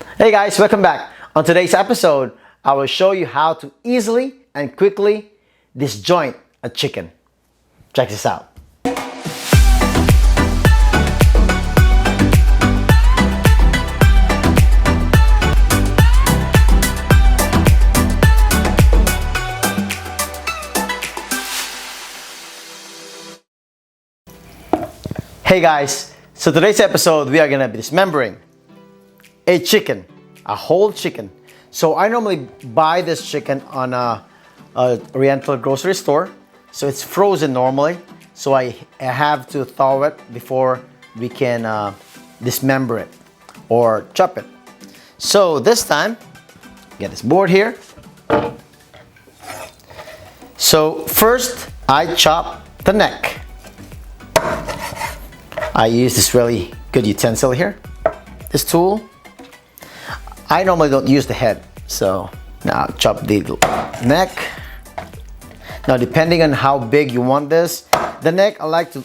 Hey guys, welcome back. On today's episode, I will show you how to easily and quickly disjoint a chicken. Check this out. Hey guys, so today's episode we are gonna be dismembering a chicken, a whole chicken. So I normally buy this chicken on a Oriental grocery store. So it's frozen normally. So I have to thaw it before we can dismember it or chop it. So this time, get this board here. So first I chop the neck. I use this really good utensil here, this tool. I normally don't use the head, so now chop the neck. Now depending on how big you want this, the neck I like to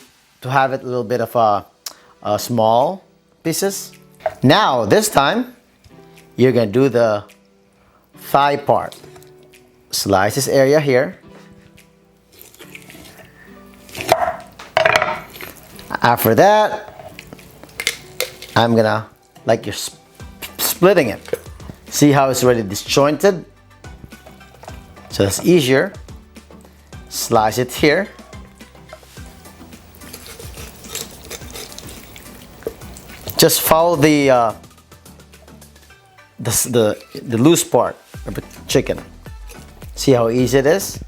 have it a little bit of small pieces. Now this time, you're gonna do the thigh part. Slice this area here. After that, I'm gonna, like you're splitting it. See how it's already disjointed? So it's easier. Slice it here. Just follow the loose part of the chicken. See how easy it is?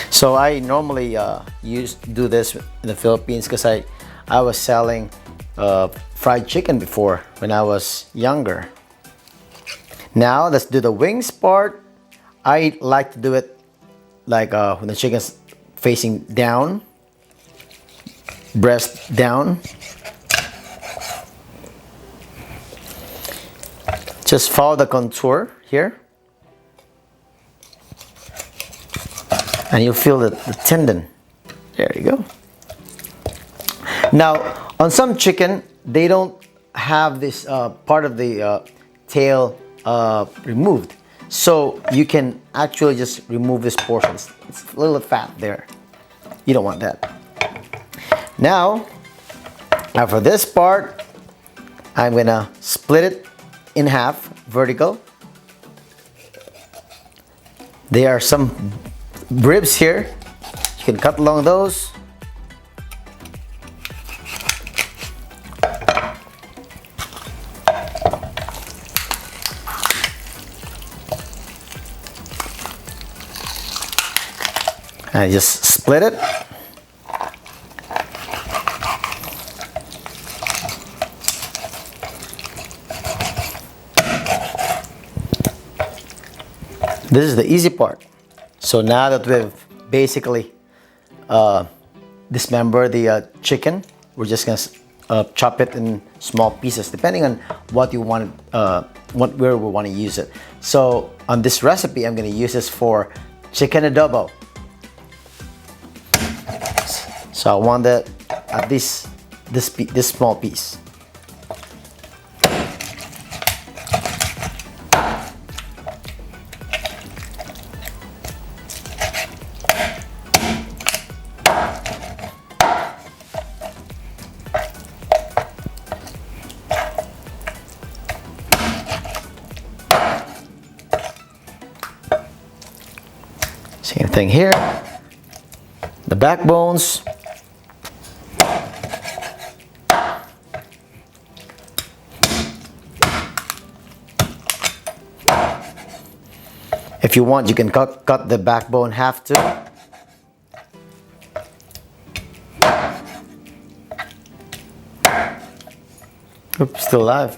So I normally do this in the Philippines because I was selling fried chicken before when I was younger. Now let's do the wings part. I like to do it like when the chicken's facing down, breast down. Just follow the contour here. And you'll feel the tendon. There you go. Now, on some chicken, they don't have this part of the tail removed. So you can actually just remove this portion. It's a little fat there. You don't want that. Now, for this part, I'm gonna split it in half, vertical. There are some ribs here. You can cut along those. And just split it. This is the easy part. So now that we've basically dismembered the chicken, we're just gonna chop it in small pieces, depending on what you want, where we want to use it. So on this recipe, I'm gonna use this for chicken adobo. So I want that at least this small piece. Same thing here. The backbones. If you want, you can cut the backbone half too. Oops, still alive.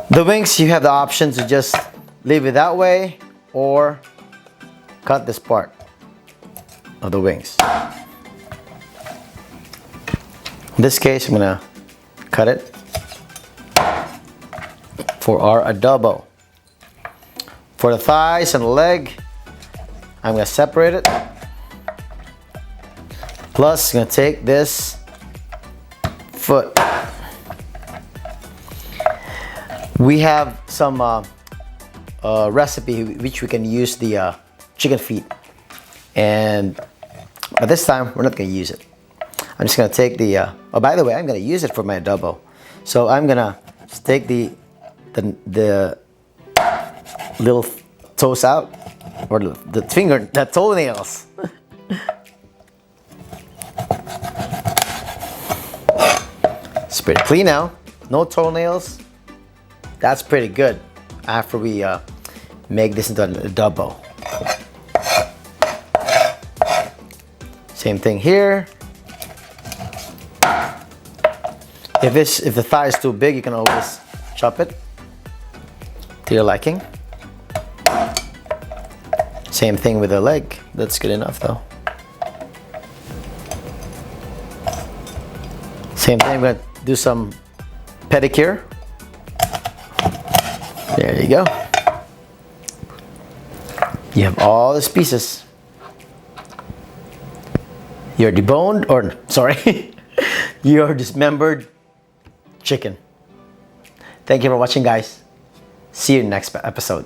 The wings, you have the option to just leave it that way or cut this part of the wings. In this case, I'm gonna cut it for our adobo. For the thighs and the leg, I'm gonna separate it. Plus, I'm gonna take this foot. We have some recipe which we can use the chicken feet, but this time we're not gonna use it. I'm just gonna take the. Oh, by the way, I'm gonna use it for my adobo. So I'm gonna just take the little toes out, or the toenails. It's pretty clean now. No toenails. That's pretty good after we make this into an adobo. Same thing here. If the thigh is too big, you can always chop it to your liking. Same thing with the leg. That's good enough though. Same thing, I'm gonna do some pedicure. There you go. You have all these pieces. Your deboned, or sorry, your dismembered chicken. Thank you for watching, guys. See you in the next episode.